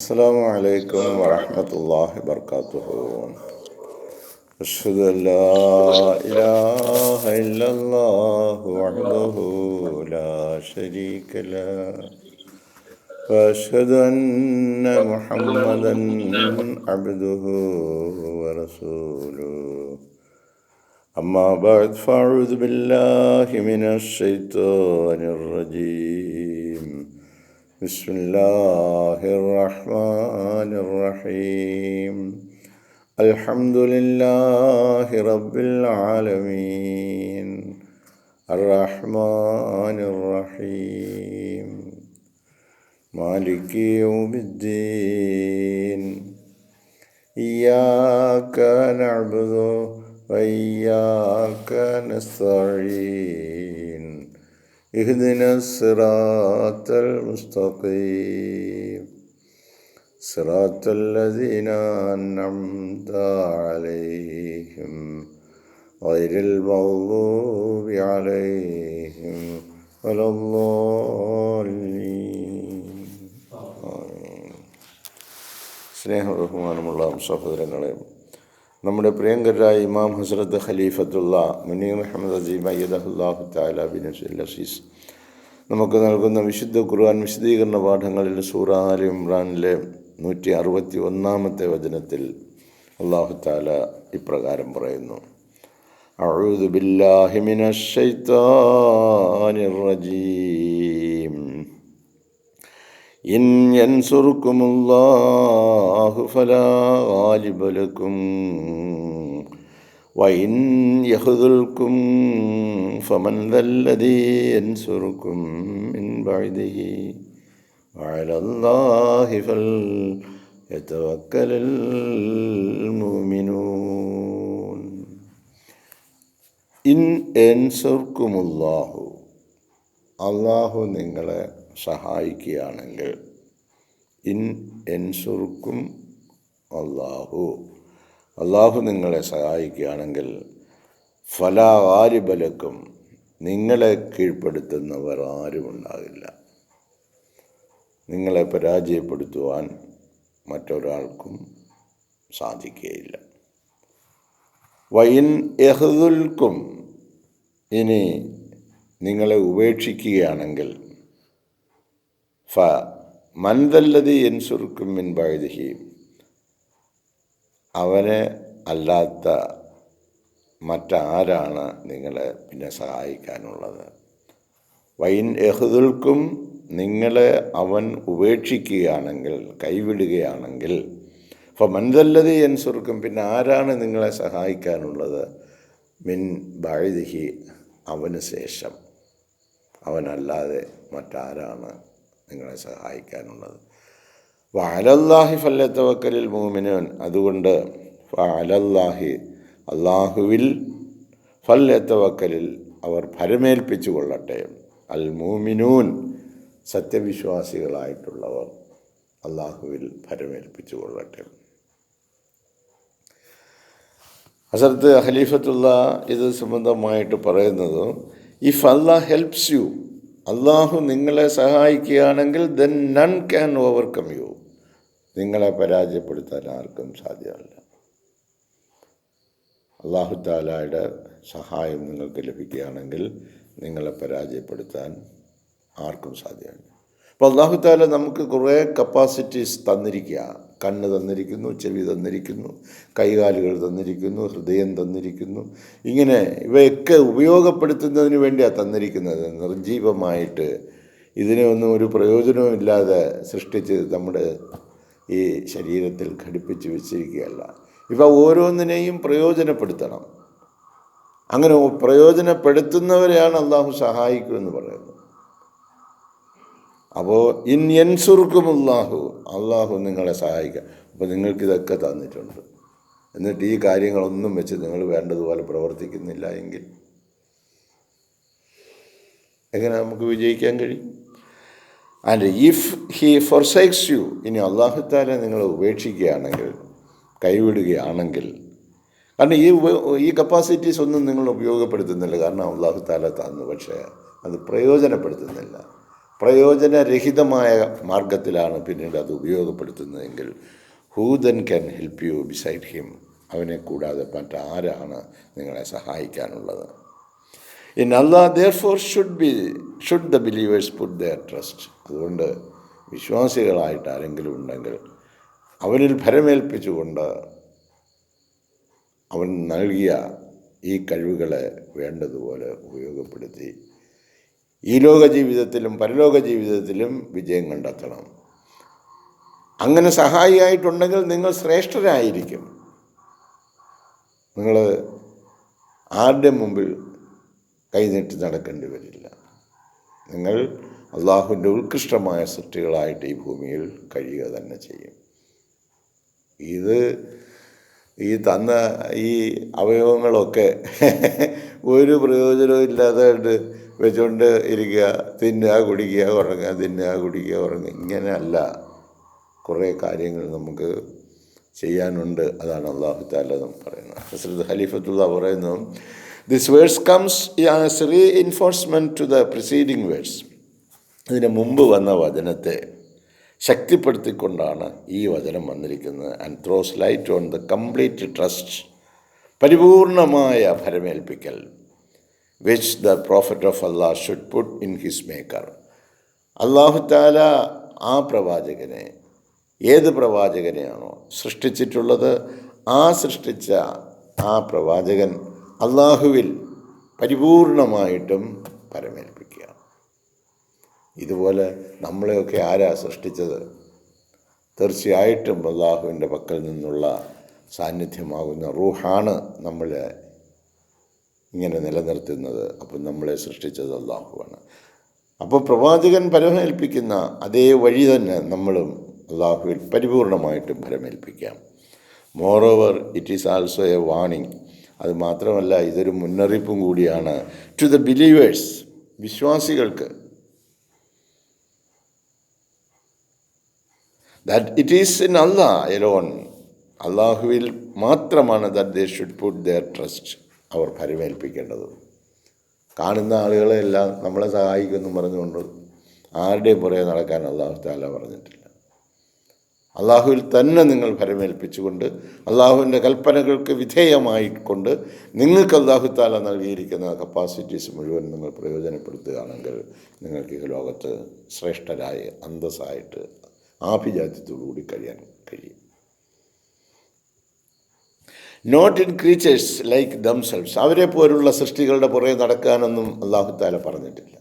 السلام عليكم ورحمة الله وبركاته. أشهد أن لا إله إلا الله وحده لا شريك له وأشهد أن محمدا عبده ورسوله. أما بعد فأعوذ بالله من الشيطان الرجيم. بسم الله الرحمن الرحيم. الحمد لله رب العالمين الرحمن الرحيم مالك يوم الدين. إياك نعبد وإياك نستعين. اهدنا الصراط المستقيم صراط الذين أنعمت عليهم غير المغضوب عليهم ولا الضالين. സ്നേഹബഹുമാനമുള്ള സഹോദരങ്ങളെ, നമ്മുടെ പ്രിയങ്കരായ ഇമാം ഹസ്രത്ത് ഖലീഫത്തുള്ള മുനീർ അഹമ്മദ് അസീം അയ്യദഹുല്ലാഹു തആല ബിനസ്രിൽ അസീസ് നമുക്ക് നൽകുന്ന വിശുദ്ധ ഖുർആൻ വിശദീകരണ പാഠങ്ങളിൽ സൂറ ആൽ ഇമ്രാനിലെ 161 വചനത്തിൽ അല്ലാഹു തആല ഇപ്രകാരം പറയുന്നു: അഊദു ബില്ലാഹി മിനശ് ശൈത്വാനിർ റജീം. ഇൻ യൻസുറുകുമുല്ലാഹു ഫലാ ഗാലിബ ലക്കും വഇൻ യഖ്ദുൽകും ഫമൻ ദല്ലദീ യൻസുറുകും മിൻ ബഅദിഹി വഅലല്ലാഹി ഫൽയതവക്കലിൽ മുഅ്മിനൂൻ. ഇൻ യൻസുർകുമുല്ലാഹു, അല്ലാഹു നിങ്ങളെ സഹായിക്കുകയാണെങ്കിൽ, ഇൻ യൻസുർക്കും അല്ലാഹു, അല്ലാഹു നിങ്ങളെ സഹായിക്കുകയാണെങ്കിൽ, ഫലാ ഗാലിബ ലക്കും, നിങ്ങളെ കീഴ്പ്പെടുത്തുന്നവർ ആരുമുണ്ടാകില്ല. നിങ്ങളെ പരാജയപ്പെടുത്തുവാൻ മറ്റൊരാൾക്കും സാധിക്കുകയില്ല. വഇൻ യഖ്ദുൽക്കും, ഇനി നിങ്ങളെ ഉപേക്ഷിക്കുകയാണെങ്കിൽ, ഫ മൻ ദല്ലദീ യൻസുറുക്കും മിൻ ബഅദിഹി, അവനെ അല്ലാത്ത മറ്റാരാണ് നിങ്ങളെ പിന്നെ സഹായിക്കാനുള്ളത്. വൈൻ യഖ്ദുൽക്കും, നിങ്ങളെ അവൻ ഉപേക്ഷിക്കുകയാണെങ്കിൽ, കൈവിടുകയാണെങ്കിൽ, ഫമൻ ദല്ലദീ യൻസുറുക്കും, പിന്നെ ആരാണ് നിങ്ങളെ സഹായിക്കാനുള്ളത്, മിൻ ബഅദിഹി, അവന് ശേഷം, അവനല്ലാതെ മറ്റാരാണ് നിങ്ങളെ സഹായിക്കാനുള്ളത്. വഅലല്ലാഹി ഫല്യതവക്കലിൽ മുഅ്മിനൂൻ, അതുകൊണ്ട് ഫഅലല്ലാഹി, അല്ലാഹുവിൽ, ഫല്യതവക്കലിൽ, അവർ ഭരമേൽപ്പിച്ചു കൊള്ളട്ടെ, അൽ മുഅ്മിനൂൻ, സത്യവിശ്വാസികളായിട്ടുള്ളവർ അല്ലാഹുവിൽ ഭരമേൽപ്പിച്ചു കൊള്ളട്ടെ. ഹസ്രത്ത് ഖലീഫത്തുള്ള ഇത് സംബന്ധമായിട്ട് പറയുന്നത്, ഇഫ് അല്ലാഹ് ഹെൽപ്സ് യു, അല്ലാഹു നിങ്ങളെ സഹായിക്കുകയാണെങ്കിൽ, then none can overcome you, നിങ്ങളെ പരാജയപ്പെടുത്താൻ ആർക്കും സാധ്യമല്ല. അല്ലാഹു തആലയുടെ സഹായം നിങ്ങൾക്ക് ലഭിക്കുകയാണെങ്കിൽ നിങ്ങളെ പരാജയപ്പെടുത്താൻ ആർക്കും സാധ്യമല്ല. അപ്പോൾ അല്ലാഹു തആല നമുക്ക് കുറേ കപ്പാസിറ്റീസ് തന്നിരിക്കുക. കണ്ണ് തന്നിരിക്കുന്നു, ചെവി തന്നിരിക്കുന്നു, കൈകാലുകൾ തന്നിരിക്കുന്നു, ഹൃദയം തന്നിരിക്കുന്നു. ഇങ്ങനെ ഇവയൊക്കെ ഉപയോഗപ്പെടുത്തുന്നതിന് വേണ്ടിയാണ് തന്നിരിക്കുന്നത്. നിർജീവമായിട്ട് ഇതിനെ ഒന്നും ഒരു പ്രയോജനവും ഇല്ലാതെ സൃഷ്ടിച്ച് നമ്മുടെ ഈ ശരീരത്തിൽ ഘടിപ്പിച്ച് വെച്ചിരിക്കുകയല്ല. ഇവ ഓരോന്നിനെയും പ്രയോജനപ്പെടുത്തണം. അങ്ങനെ പ്രയോജനപ്പെടുത്തുന്നവരെയാണ് അല്ലാഹു സഹായിക്കുമെന്ന് പറയുന്നത്. അപ്പോൾ ഇൻ യൻസുർക്കുമുല്ലാഹു, അല്ലാഹു നിങ്ങളെ സഹായിക്കുക. അപ്പോൾ നിങ്ങൾക്കിതൊക്കെ തന്നിട്ടുണ്ട്, എന്നിട്ട് ഈ കാര്യങ്ങളൊന്നും വെച്ച് നിങ്ങൾ വേണ്ടതുപോലെ പ്രവർത്തിക്കുന്നില്ല എങ്കിൽ എങ്ങനെ നമുക്ക് വിജയിക്കാൻ കഴിയും? ആൻഡ് ഇഫ് ഹി ഫോർസേക്സ് യു, ഇനി അല്ലാഹു തആല നിങ്ങളെ ഉപേക്ഷിക്കുകയാണെങ്കിൽ, കൈവിടുകയാണെങ്കിൽ, കാരണം ഈ കപ്പാസിറ്റീസ് ഒന്നും നിങ്ങൾ ഉപയോഗപ്പെടുത്തുന്നില്ല. കാരണം അല്ലാഹു തആല തന്നു, പക്ഷേ അത് പ്രയോജനപ്പെടുത്തുന്നില്ല. പ്രയോജനരഹിതമായ മാർഗത്തിലാണ് പിന്നീട് അത് ഉപയോഗപ്പെടുത്തുന്നതെങ്കിൽ who then can help you beside him? അവനെ കൂടാതെ മറ്റാരാണ് നിങ്ങളെ സഹായിക്കാനുള്ളത്? In Allah therefore should the believers put their trust. അതുകൊണ്ട് വിശ്വാസികളായിട്ട് ആരെങ്കിലും ഉണ്ടെങ്കിൽ അവനിൽ ഭരമേൽപ്പിച്ചുകൊണ്ട് അവൻ നൽകിയ ഈ കഴിവുകളെ വേണ്ടതുപോലെ ഉപയോഗപ്പെടുത്തി ഈ ലോക ജീവിതത്തിലും പരലോക ജീവിതത്തിലും വിജയം കണ്ടെത്തണം. അങ്ങനെ സഹായിയായിട്ടുണ്ടെങ്കിൽ നിങ്ങൾ ശ്രേഷ്ഠരായിരിക്കും. നിങ്ങൾ ആരുടെ മുമ്പിൽ കൈനീട്ടി നടക്കേണ്ടി വരില്ല. നിങ്ങൾ അള്ളാഹുവിൻ്റെ ഉത്കൃഷ്ടമായ സൃഷ്ടികളായിട്ട് ഈ ഭൂമിയിൽ കഴിയുക തന്നെ ചെയ്യും. ഈ തന്ന ഈ അവയവങ്ങളൊക്കെ ഒരു പ്രയോജനവും ഇല്ലാതെ വെച്ചുകൊണ്ട് ഇരിക്കുക, തിന്നുക, കുടിക്കുക, ഉറങ്ങുക, തിന്നുക, കുടിക്കുക, ഉറങ്ങുക, ഇങ്ങനെയല്ല. കുറേ കാര്യങ്ങൾ നമുക്ക് ചെയ്യാനുണ്ട്. അതാണ് അള്ളാഹു തആല നമുക്ക് പറയുന്നത്. ഹസ്രത്ത് ഖലീഫത്തുള്ള പറയുന്നു, this verse comes as reinforcement to the preceding verse. ഇതിന് മുമ്പ് വന്ന വചനത്തെ ശക്തിപ്പെടുത്തിക്കൊണ്ടാണ് ഈ വചനം വന്നിരിക്കുന്നത്. And throws light on the complete trust, പരിപൂർണമായ ഭരമേൽപ്പിക്കൽ, which the prophet of Allah should put in his maker. അള്ളാഹു തആല ആ പ്രവാചകനെ, ഏത് പ്രവാചകനെയാണോ സൃഷ്ടിച്ചിട്ടുള്ളത്, ആ സൃഷ്ടിച്ച ആ പ്രവാചകൻ അള്ളാഹുവിൽ പരിപൂർണമായിട്ടും പരമേൽപ്പിക്കുക. ഇതുപോലെ നമ്മളെയൊക്കെ ആരാ സൃഷ്ടിച്ചത്? തീർച്ചയായിട്ടും അള്ളാഹുവിൻ്റെ പക്കൽ നിന്നുള്ള സാന്നിധ്യമാകുന്ന റൂഹാണ് നമ്മളെ ഇങ്ങനെ നിലനിർത്തുന്നത്. അപ്പം നമ്മളെ സൃഷ്ടിച്ചത് അള്ളാഹുവാണ്. അപ്പോൾ പ്രവാചകൻ പരമേൽപ്പിക്കുന്ന അതേ വഴി തന്നെ നമ്മളും അള്ളാഹുവിൽ പരിപൂർണമായിട്ടും പരമേൽപ്പിക്കാം. Moreover it is also a warning. അത് മാത്രമല്ല, ഇതൊരു മുന്നറിയിപ്പും കൂടിയാണ് ടു ദ ബിലീവേഴ്സ്, വിശ്വാസികൾക്ക്. That it is in Allah alone, അള്ളാഹുവിൽ മാത്രമാണ് that they should put their trust, അവർ പരമേൽപ്പിക്കേണ്ടത്. കാണുന്ന ആളുകളെല്ലാം നമ്മളെ സഹായിക്കുമെന്നും പറഞ്ഞുകൊണ്ട് ആരുടെയും പുറകെ നടക്കാൻ അള്ളാഹു തആല പറഞ്ഞിട്ടില്ല. അള്ളാഹുവിൽ തന്നെ നിങ്ങൾ പരമേൽപ്പിച്ചുകൊണ്ട് അള്ളാഹുവിൻ്റെ കൽപ്പനകൾക്ക് വിധേയമായിക്കൊണ്ട് നിങ്ങൾക്ക് അള്ളാഹു തആല നൽകിയിരിക്കുന്ന കപ്പാസിറ്റീസ് മുഴുവൻ നിങ്ങൾ പ്രയോജനപ്പെടുത്തുകയാണെങ്കിൽ നിങ്ങൾക്ക് ഈ ലോകത്ത് ശ്രേഷ്ഠരായി അന്തസ്സായിട്ട് ആഭിജാത്യത്തോടുകൂടി കഴിയാൻ കഴിയും. Not in creatures like themselves, അവരെ പോലുള്ള സൃഷ്ടികളുടെ പുറകെ നടക്കാനൊന്നും അള്ളാഹു തആല പറഞ്ഞിട്ടില്ല.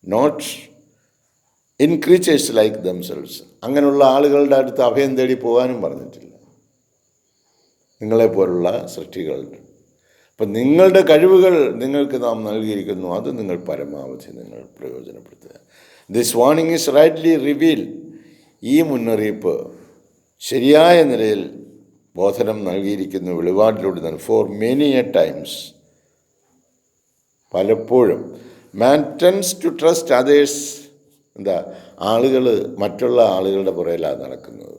Not in creatures like themselves, അങ്ങനെയുള്ള ആളുകളുടെ അടുത്ത് അഭയം തേടി പോകാനും പറഞ്ഞിട്ടില്ല. നിങ്ങളെപ്പോലുള്ള സൃഷ്ടികളുടെ. അപ്പം നിങ്ങളുടെ കഴിവുകൾ നിങ്ങൾക്ക് നാം നൽകിയിരിക്കുന്നു, അത് നിങ്ങൾ പരമാവധി നിങ്ങൾ പ്രയോജനപ്പെടുത്തുക. This warning is rightly reveal, ഈ മുന്നറിയിപ്പ് ശരിയായ നിലയിൽ ബോധനം നൽകിയിരിക്കുന്നു വെളിപാടിലൂടെ തന്നെ. ഫോർ മെനി എ ടൈംസ്, പലപ്പോഴും man tends to trust others. എന്താ, ആളുകൾ മറ്റുള്ള ആളുകളുടെ പുറകിലാണ് നടക്കുന്നത്,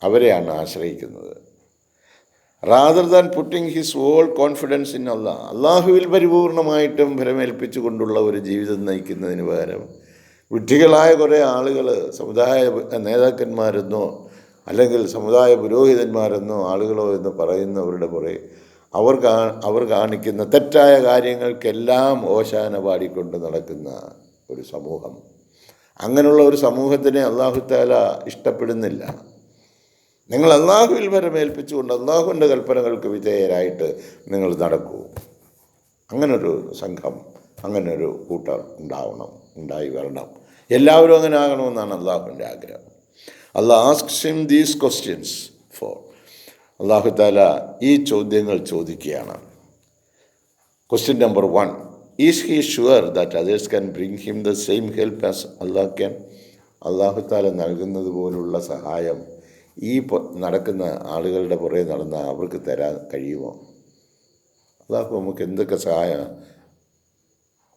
അവരെയാണ് ആശ്രയിക്കുന്നത്. Rather than putting his all confidence in Allah, അള്ളാഹുവിൽ പരിപൂർണമായിട്ടും ഭരമേൽപ്പിച്ചു കൊണ്ടുള്ള ഒരു ജീവിതം നയിക്കുന്നതിന് പകരം വിഡ്ഢികളായ കുറേ ആളുകൾ, സമുദായ നേതാക്കന്മാരെന്നോ അല്ലെങ്കിൽ സമുദായ പുരോഹിതന്മാരെന്നോ ആളുകളോ എന്ന് പറയുന്നവരുടെ പുറകെ അവർ കാണിക്കുന്ന തെറ്റായ കാര്യങ്ങൾക്കെല്ലാം ഓശാന പാടിക്കൊണ്ട് നടക്കുന്ന ഒരു സമൂഹം. അങ്ങനെയുള്ള ഒരു സമൂഹത്തിനെ അള്ളാഹു തആല ഇഷ്ടപ്പെടുന്നില്ല. നിങ്ങൾ അള്ളാഹുവിൽ പരമേൽപ്പിച്ചുകൊണ്ട് അള്ളാഹുവിൻ്റെ കൽപ്പനകൾക്ക് വിധേയരായിട്ട് നിങ്ങൾ നടക്കൂ. അങ്ങനൊരു സംഘം, അങ്ങനൊരു കൂട്ടർ ഉണ്ടായി വരണം. എല്ലാവരും അങ്ങനെ ആകണമെന്നാണ് അള്ളാഹുവിൻ്റെ ആഗ്രഹം. Allah asks him these questions for. അള്ളാഹു തആല ഈ ചോദ്യങ്ങൾ ചോദിക്കുകയാണ്. Question number 1, is he sure that others can bring him the same help as Allah can? അള്ളാഹു തആല നൽകുന്നത് പോലുള്ള സഹായം ഈ നടക്കുന്ന ആളുകളുടെ പുറകെ നടന്ന അവർക്ക് തരാൻ കഴിയുമോ? അള്ളാഹു നമുക്ക് എന്തൊക്കെ സഹായം,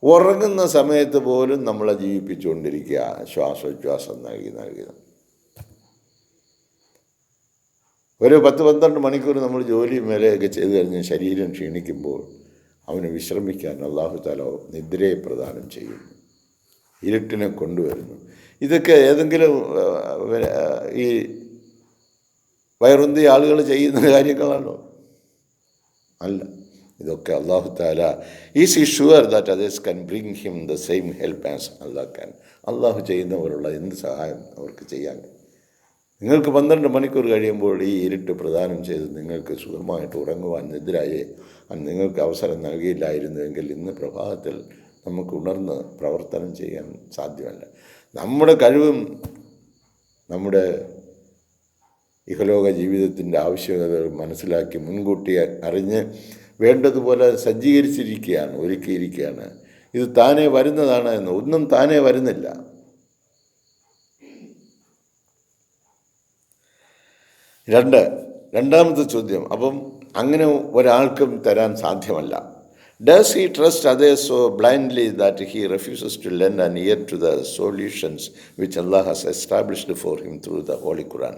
ഉറങ്ങുന്ന സമയത്ത് പോലും നമ്മളെ ജീവിപ്പിച്ചുകൊണ്ടിരിക്കുക, ശ്വാസോച്ഛ്വാസം നൽകി ഒരു 10-12 മണിക്കൂർ നമ്മൾ ജോലിയും മേലെയൊക്കെ ചെയ്ത് കഴിഞ്ഞ് ശരീരം ക്ഷീണിക്കുമ്പോൾ അവന് വിശ്രമിക്കാൻ അള്ളാഹു തആല നിദ്രയെ പ്രദാനം ചെയ്യുന്നു. ഇരുട്ടിനെ കൊണ്ടുവരുന്നു. ഇതൊക്കെ ഏതെങ്കിലും ഈ വയറുന്തിയ ആളുകൾ ചെയ്യുന്ന കാര്യങ്ങളാണോ? അല്ല. ഇതൊക്കെ അള്ളാഹു താല is he sure that others can bring him the same help as Allah can. അള്ളാഹു ചെയ്യുന്ന പോലുള്ള എന്ത് സഹായം അവർക്ക് ചെയ്യാൻ. നിങ്ങൾക്ക് 12 മണിക്കൂർ കഴിയുമ്പോൾ ഈ ഇരുട്ട് പ്രദാനം ചെയ്ത് നിങ്ങൾക്ക് സുഖമായിട്ട് ഉറങ്ങുവാൻ നിദ്രയെ നിങ്ങൾക്ക് അവസരം നൽകിയില്ലായിരുന്നുവെങ്കിൽ ഇന്ന് പ്രഭാതത്തിൽ നമുക്ക് ഉണർന്ന് പ്രവർത്തനം ചെയ്യാൻ സാധ്യമല്ല. നമ്മുടെ കഴിവും നമ്മുടെ ഇഹലോക ജീവിതത്തിൻ്റെ ആവശ്യകതകൾ മനസ്സിലാക്കി മുൻകൂട്ടി അറിഞ്ഞ് വേണ്ടതുപോലെ സജ്ജീകരിച്ചിരിക്കുകയാണ്, ഒരുക്കിയിരിക്കുകയാണ്. ഇത് താനേ വരുന്നതാണ് എന്ന്. ഒന്നും താനേ വരുന്നില്ല. രണ്ടാമത്തെ ചോദ്യം, അപ്പം അങ്ങനെ ഒരാൾക്കും തരാൻ സാധ്യമല്ല. Does he trust others so blindly that he refuses to lend an ear to the solutions which Allah has established for him through the Holy Quran?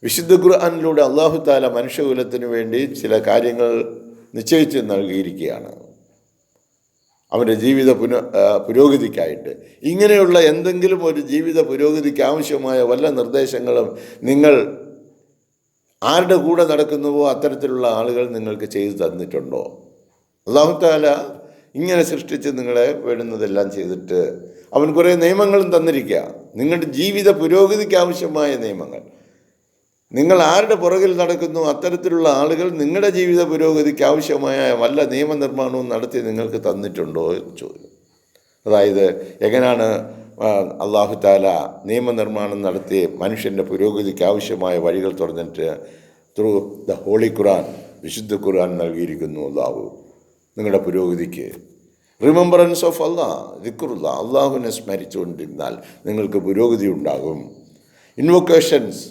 വിശുദ്ധ ഖുർആനിലൂടെ അള്ളാഹു താല മനുഷ്യകുലത്തിന് വേണ്ടി ചില കാര്യങ്ങൾ നിശ്ചയിച്ച് നൽകിയിരിക്കുകയാണ് അവൻ്റെ ജീവിത പുരോഗതിക്കായിട്ട്. ഇങ്ങനെയുള്ള എന്തെങ്കിലും ഒരു ജീവിത പുരോഗതിക്ക് ആവശ്യമായ വല്ല നിർദ്ദേശങ്ങളും നിങ്ങൾ ആരുടെ കൂടെ നടക്കുന്നുവോ അത്തരത്തിലുള്ള ആളുകൾ നിങ്ങൾക്ക് ചെയ്തു തന്നിട്ടുണ്ടോ? അല്ലാഹു തആല ഇങ്ങനെ സൃഷ്ടിച്ച് നിങ്ങളെ വേണ്ടുന്നതെല്ലാം ചെയ്തിട്ട് അവൻ കുറേ നിയമങ്ങളും തന്നിരിക്കുക, നിങ്ങളുടെ ജീവിത പുരോഗതിക്ക് ആവശ്യമായ നിയമങ്ങൾ. നിങ്ങൾ ആരുടെ പുറകിൽ നടക്കുന്നു അത്തരത്തിലുള്ള ആളുകൾ നിങ്ങളുടെ ജീവിത പുരോഗതിക്ക് ആവശ്യമായ വല്ല നിയമനിർമ്മാണവും നടത്തി നിങ്ങൾക്ക് തന്നിട്ടുണ്ടോ എന്ന് ചോദിക്കും. അതായത് എങ്ങനെയാണ് അല്ലാഹു തആല നിയമനിർമ്മാണം നടത്തി മനുഷ്യൻ്റെ പുരോഗതിക്ക് ആവശ്യമായ വഴികൾ തുറന്നിട്ട് ത്രൂ ദ ഹോളി ഖുർആൻ, വിശുദ്ധ ഖുർആൻ നൽകിയിരിക്കുന്നു. അല്ലാഹു നിങ്ങളുടെ പുരോഗതിക്ക് റിമെമ്പറൻസ് ഓഫ് അല്ലാഹ്, ദിക്റുള്ള, അള്ളാഹുവിനെ സ്മരിച്ചുകൊണ്ടിരുന്നാൽ നിങ്ങൾക്ക് പുരോഗതി ഉണ്ടാകും. ഇൻവൊക്കേഷൻസ്,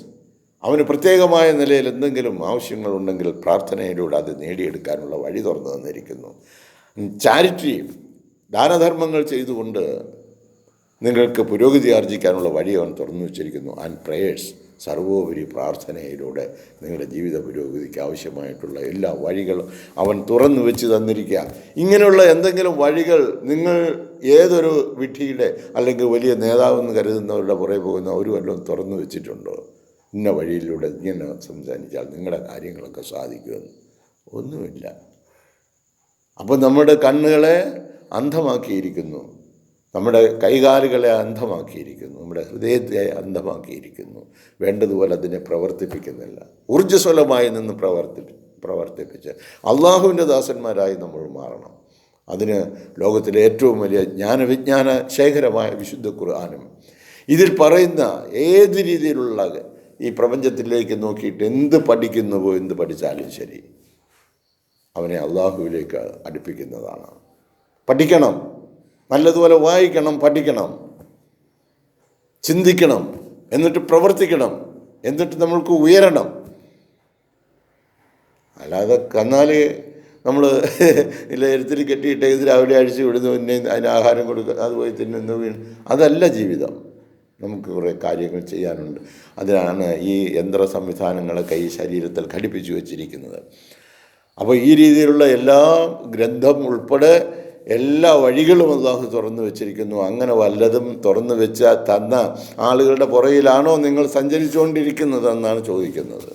അവന് പ്രത്യേകമായ നിലയിൽ എന്തെങ്കിലും ആവശ്യങ്ങളുണ്ടെങ്കിൽ പ്രാർത്ഥനയിലൂടെ അത് നേടിയെടുക്കാനുള്ള വഴി തുറന്നു തന്നിരിക്കുന്നു. ചാരിറ്റി, ദാനധർമ്മങ്ങൾ ചെയ്തുകൊണ്ട് നിങ്ങൾക്ക് പുരോഗതി ആർജിക്കാനുള്ള വഴി അവൻ തുറന്നു വച്ചിരിക്കുന്നു. ആൻഡ് പ്രേയേഴ്സ്, സർവോപരി പ്രാർത്ഥനയിലൂടെ നിങ്ങളുടെ ജീവിത പുരോഗതിക്ക് ആവശ്യമായിട്ടുള്ള എല്ലാ വഴികളും അവൻ തുറന്നു വെച്ച് തന്നിരിക്കുക. ഇങ്ങനെയുള്ള എന്തെങ്കിലും വഴികൾ നിങ്ങൾ ഏതൊരു വിഡ്ഢിയുടെ അല്ലെങ്കിൽ വലിയ നേതാവെന്ന് കരുതുന്നവരുടെ പുറകെ പോകുന്ന ഒരു വല്ലതും തുറന്നു വെച്ചിട്ടുണ്ടോ? ഇന്ന വഴിയിലൂടെ ഇങ്ങനെ സംസാരിച്ചാൽ നിങ്ങളുടെ കാര്യങ്ങളൊക്കെ സാധിക്കുമെന്ന് ഒന്നുമില്ല. അപ്പോൾ നമ്മുടെ കണ്ണുകളെ അന്ധമാക്കിയിരിക്കുന്നു, നമ്മുടെ കൈകാലുകളെ അന്ധമാക്കിയിരിക്കുന്നു, നമ്മുടെ ഹൃദയത്തെ അന്ധമാക്കിയിരിക്കുന്നു. വേണ്ടതുപോലെ അതിനെ പ്രവർത്തിപ്പിക്കുന്നില്ല. ഊർജ്ജസ്വലമായി നിന്ന് പ്രവർത്തിപ്പിച്ച് അള്ളാഹുവിൻ്റെ ദാസന്മാരായി നമ്മൾ മാറണം. അതിന് ലോകത്തിലെ ഏറ്റവും വലിയ ജ്ഞാനവിജ്ഞാന ശേഖരമായ വിശുദ്ധ ഖുർആനും ഇതിൽ പറയുന്ന ഏത് രീതിയിലുള്ള ഈ പ്രപഞ്ചത്തിലേക്ക് നോക്കിയിട്ട് എന്ത് പഠിക്കുന്നുവോ, എന്ത് പഠിച്ചാലും ശരി അവനെ അള്ളാഹുവിലേക്ക് അടുപ്പിക്കുന്നതാണ്. പഠിക്കണം, നല്ലതുപോലെ വായിക്കണം, പഠിക്കണം, ചിന്തിക്കണം, എന്നിട്ട് പ്രവർത്തിക്കണം, എന്നിട്ട് നമ്മൾക്ക് ഉയരണം. അല്ലാതെ കന്നാൽ നമ്മൾ ഇല്ല എരുത്തിൽ കെട്ടിയിട്ട് ഇത് രാവിലെ അഴിച്ചു വിടുന്നു, പിന്നെ അതിന് ആഹാരം കൊടുക്കുക, അത് പോയി തിന്നുന്നു, അതല്ല ജീവിതം. നമുക്ക് കുറേ കാര്യങ്ങൾ ചെയ്യാനുണ്ട്. അതിനാണ് ഈ യന്ത്ര സംവിധാനങ്ങളൊക്കെ ഈ ശരീരത്തിൽ ഘടിപ്പിച്ചു വച്ചിരിക്കുന്നത്. അപ്പോൾ ഈ രീതിയിലുള്ള എല്ലാ ഗ്രന്ഥം ഉൾപ്പെടെ എല്ലാ വഴികളും അല്ലാഹു തുറന്നു വെച്ചിരിക്കുന്നു. അങ്ങനെ വല്ലതും തുറന്നു വെച്ച തന്ന ആളുകളുടെ പുറകിലാണോ നിങ്ങൾ സഞ്ചരിച്ചുകൊണ്ടിരിക്കുന്നതെന്നാണ് ചോദിക്കുന്നത്.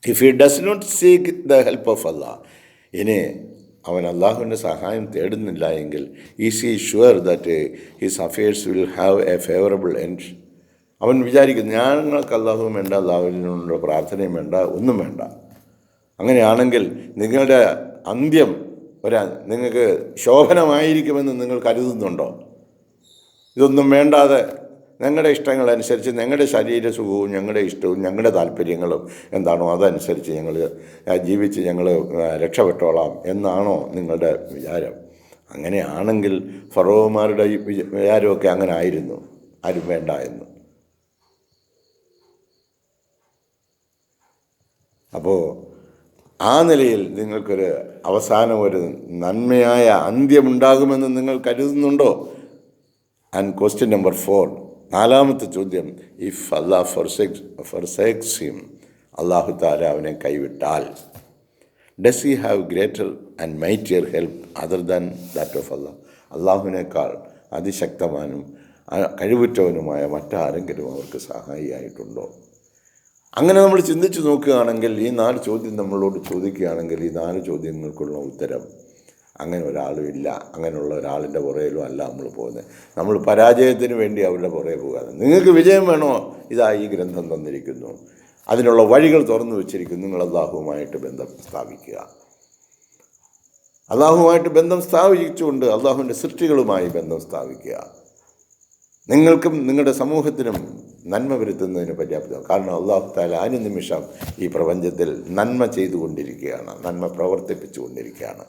If he does not seek the help of Allah, ഇനി അവൻ അള്ളാഹുവിൻ്റെ സഹായം തേടുന്നില്ല എങ്കിൽ is he sure that his affairs will have a favourable end. അവൻ വിചാരിക്കുന്നു ഞങ്ങൾക്ക് അള്ളാഹുവും വേണ്ട, അള്ളാഹുവിനുള്ള പ്രാർത്ഥനയും വേണ്ട, ഒന്നും വേണ്ട. അങ്ങനെയാണെങ്കിൽ നിങ്ങളുടെ അന്ത്യം നിങ്ങൾക്ക് ശോഭനമായിരിക്കുമെന്ന് നിങ്ങൾ കരുതുന്നുണ്ടോ? ഇതൊന്നും വേണ്ടാതെ ഞങ്ങളുടെ ഇഷ്ടങ്ങളനുസരിച്ച് ഞങ്ങളുടെ ശരീരസുഖവും ഞങ്ങളുടെ ഇഷ്ടവും ഞങ്ങളുടെ താല്പര്യങ്ങളും എന്താണോ അതനുസരിച്ച് ഞങ്ങൾ ജീവിച്ച് ഞങ്ങൾ രക്ഷപ്പെട്ടോളാം എന്നാണോ നിങ്ങളുടെ വിചാരം? അങ്ങനെയാണെങ്കിൽ ഫറോവമാരുടെ വിചാരമൊക്കെ അങ്ങനെ ആയിരുന്നു, ആരും വേണ്ട എന്ന്. അപ്പോൾ ആ നിലയിൽ നിങ്ങൾക്കൊരു അവസാനം ഒരു നന്മയായ അന്ത്യമുണ്ടാകുമെന്ന് നിങ്ങൾ കരുതുന്നുണ്ടോ? ആൻഡ് ക്വസ്റ്റ്യൻ നമ്പർ 4, നാലാമത്തെ ചോദ്യം, ഇഫ് അല്ലാഹ് forsakes him, അല്ലാഹു തആല അവനെ കൈവിട്ടാൽ, does he have greater and mightier help other than that of Allah? അള്ളാഹുവിനേക്കാൾ അതിശക്തമാനും കഴിവുറ്റവനുമായ മറ്റാരെങ്കിലും അവർക്ക് സഹായിയായിട്ടുണ്ടോ? അങ്ങനെ നമ്മൾ ചിന്തിച്ച് നോക്കുകയാണെങ്കിൽ, ഈ 4 ചോദ്യം നമ്മളോട് ചോദിക്കുകയാണെങ്കിൽ, ഈ 4 ചോദ്യങ്ങൾക്കുള്ള ഉത്തരം അങ്ങനെ ഒരാളും ഇല്ല. അങ്ങനെയുള്ള ഒരാളിൻ്റെ പുറയിലും അല്ല നമ്മൾ പോകുന്നത്. നമ്മൾ പരാജയത്തിന് വേണ്ടി അവരുടെ പുറകെ പോകാതെ, നിങ്ങൾക്ക് വിജയം വേണോ, ഇതാ ഈ ഗ്രന്ഥം തന്നിരിക്കുന്നു, അതിനുള്ള വഴികൾ തുറന്നു വെച്ചിരിക്കുന്നു, നിങ്ങൾ അള്ളാഹുവുമായിട്ട് ബന്ധം സ്ഥാപിക്കുക. അള്ളാഹുവുമായിട്ട് ബന്ധം സ്ഥാപിച്ചുകൊണ്ട് അള്ളാഹുവിൻ്റെ സൃഷ്ടികളുമായി ബന്ധം സ്ഥാപിക്കുക. നിങ്ങൾക്കും നിങ്ങളുടെ സമൂഹത്തിനും നന്മ വരുത്തുന്നതിന് പര്യാപ്തം. കാരണം അള്ളാഹു തആല അനുനിമിഷം ഈ പ്രപഞ്ചത്തിൽ നന്മ ചെയ്തുകൊണ്ടിരിക്കുകയാണ്, നന്മ പ്രവർത്തിപ്പിച്ചുകൊണ്ടിരിക്കുകയാണ്.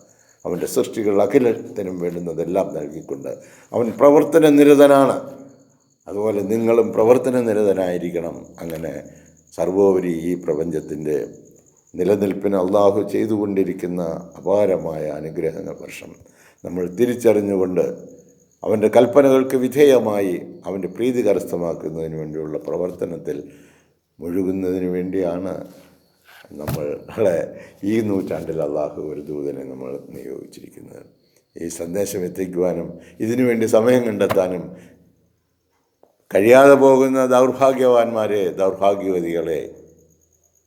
അവൻ്റെ സൃഷ്ടികൾ അഖിലത്തിനും വേണ്ടുന്നതെല്ലാം നൽകിക്കൊണ്ട് അവൻ പ്രവർത്തന നിരതനാണ്. അതുപോലെ നിങ്ങളും പ്രവർത്തന നിരതനായിരിക്കണം. അങ്ങനെ സർവോപരി ഈ പ്രപഞ്ചത്തിൻ്റെ നിലനിൽപ്പിന് അള്ളാഹു ചെയ്തുകൊണ്ടിരിക്കുന്ന അപാരമായ അനുഗ്രഹ വർഷം നമ്മൾ തിരിച്ചറിഞ്ഞുകൊണ്ട് അവൻ്റെ കൽപ്പനകൾക്ക് വിധേയമായി അവൻ്റെ പ്രീതി കരസ്ഥമാക്കുന്നതിന് വേണ്ടിയുള്ള പ്രവർത്തനത്തിൽ മുഴുകുന്നതിന് വേണ്ടിയാണ് നമ്മളെ ഈ നൂറ്റാണ്ടിൽ അള്ളാഹു ഒരു ദൂതനെ നമ്മൾ നിയോഗിച്ചിരിക്കുന്നത്. ഈ സന്ദേശം എത്തിക്കുവാനും ഇതിനു വേണ്ടി സമയം കണ്ടെത്താനും കഴിയാതെ പോകുന്ന ദൗർഭാഗ്യവാന്മാരെ, ദൗർഭാഗ്യവതികളെ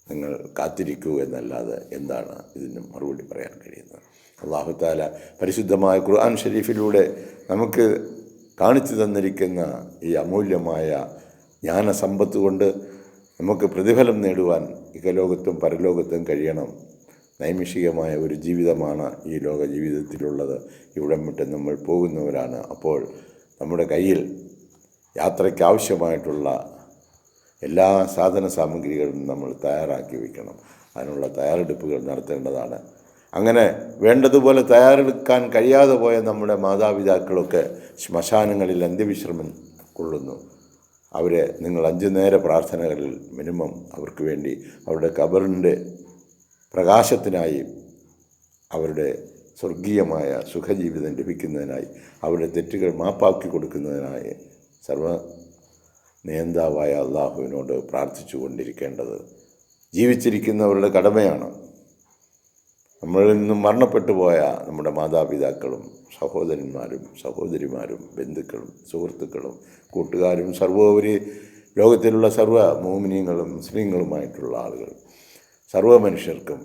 നിങ്ങൾ കാത്തിരിക്കൂ എന്നല്ലാതെ എന്താണ് ഇതിന് മറുപടി പറയാൻ കഴിയുന്നത്? അല്ലാഹു തആല പരിശുദ്ധമായ ഖുർആൻ ഷരീഫിലൂടെ നമുക്ക് കാണിച്ചു തന്നിരിക്കുന്ന ഈ അമൂല്യമായ ജ്ഞാനസമ്പത്ത് കൊണ്ട് നമുക്ക് പ്രതിഫലം നേടുവാൻ ഇഹലോകത്തും പരലോകത്തും കഴിയണം. നൈമിഷികമായ ഒരു ജീവിതമാണ് ഈ ലോക ജീവിതത്തിലുള്ളത്. ഇവിടം വിട്ട് നമ്മൾ പോകുന്നവരാണ്. അപ്പോൾ നമ്മുടെ കയ്യിൽ യാത്രയ്ക്ക് ആവശ്യമായിട്ടുള്ള എല്ലാ സാധന സാമഗ്രികളും നമ്മൾ തയ്യാറാക്കി വയ്ക്കണം. അതിനുള്ള തയ്യാറെടുപ്പുകൾ നടത്തേണ്ടതാണ്. അങ്ങനെ വേണ്ടതുപോലെ തയ്യാറെടുക്കാൻ കഴിയാതെ പോയ നമ്മുടെ മാതാപിതാക്കളൊക്കെ ശ്മശാനങ്ങളിൽ അന്ത്യവിശ്രമം കൊള്ളുന്നു. അവരെ നിങ്ങൾ 5 നേര പ്രാർത്ഥനകളിൽ മിനിമം അവർക്ക് വേണ്ടി അവരുടെ ഖബറിൻ്റെ പ്രകാശത്തിനായി, അവരുടെ സ്വർഗീയമായ സുഖജീവിതം ലഭിക്കുന്നതിനായി, അവരുടെ തെറ്റുകൾ മാപ്പാക്കി കൊടുക്കുന്നതിനായി സർവ നിയന്താവായ അള്ളാഹുവിനോട് പ്രാർത്ഥിച്ചു കൊണ്ടിരിക്കേണ്ടത് ജീവിച്ചിരിക്കുന്നവരുടെ കടമയാണ്. നമ്മളിൽ നിന്നും മരണപ്പെട്ടു പോയ നമ്മുടെ മാതാപിതാക്കളും സഹോദരന്മാരും സഹോദരിമാരും ബന്ധുക്കളും സുഹൃത്തുക്കളും കൂട്ടുകാരും സർവോപരി ലോകത്തിലുള്ള സർവ്വ മോമിനിയങ്ങളും മുസ്ലിങ്ങളുമായിട്ടുള്ള ആളുകൾ, സർവ്വ മനുഷ്യർക്കും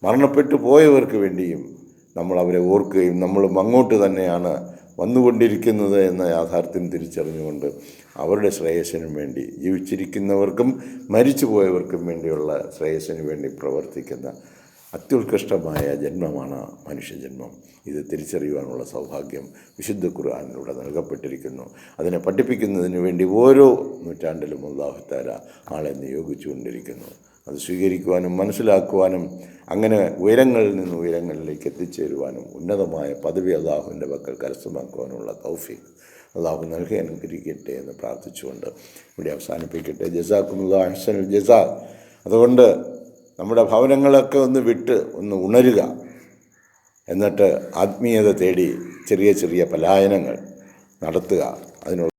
മരണപ്പെട്ടു പോയവർക്ക് വേണ്ടിയും നമ്മൾ അവരെ ഓർക്കുകയും നമ്മളും അങ്ങോട്ട് തന്നെയാണ് വന്നുകൊണ്ടിരിക്കുന്നത് എന്ന യാഥാർത്ഥ്യം തിരിച്ചറിഞ്ഞുകൊണ്ട് അവരുടെ ശ്രേയസ്സിനും വേണ്ടി, ജീവിച്ചിരിക്കുന്നവർക്കും മരിച്ചു പോയവർക്കും വേണ്ടിയുള്ള ശ്രേയസ്സിന് വേണ്ടി പ്രവർത്തിക്കുന്ന അത്യുത്കൃഷ്ടമായ ജന്മമാണ് മനുഷ്യജന്മം. ഇത് തിരിച്ചറിയുവാനുള്ള സൗഭാഗ്യം വിശുദ്ധ ഖുർആനിലൂടെ നൽകപ്പെട്ടിരിക്കുന്നു. അതിനെ പഠിപ്പിക്കുന്നതിന് വേണ്ടി ഓരോ നൂറ്റാണ്ടിലും അല്ലാഹു തആല ആളെ നിയോഗിച്ചുകൊണ്ടിരിക്കുന്നു. അത് സ്വീകരിക്കുവാനും മനസ്സിലാക്കുവാനും അങ്ങനെ ഉയരങ്ങളിൽ നിന്ന് ഉയരങ്ങളിലേക്ക് എത്തിച്ചേരുവാനും ഉന്നതമായ പദവി അല്ലാഹുവിൻ്റെ പക്കൽ കരസ്ഥമാക്കുവാനുള്ള തൗഫീഖ് അല്ലാഹു നൽകി അനുഗ്രഹിക്കട്ടെ എന്ന് പ്രാർത്ഥിച്ചുകൊണ്ട് ഇവിടെ അവസാനിപ്പിക്കട്ടെ. ജസാക്കുമുല്ലാഹു അഹ്സനുൽ ജസാ. അതുകൊണ്ട് നമ്മുടെ ഭവനങ്ങളൊക്കെ ഒന്ന് വിട്ട് ഒന്ന് ഉണരുക. എന്നിട്ട് ആത്മീയത തേടി ചെറിയ ചെറിയ പലായനങ്ങൾ നടത്തുക. അതിനുള്ള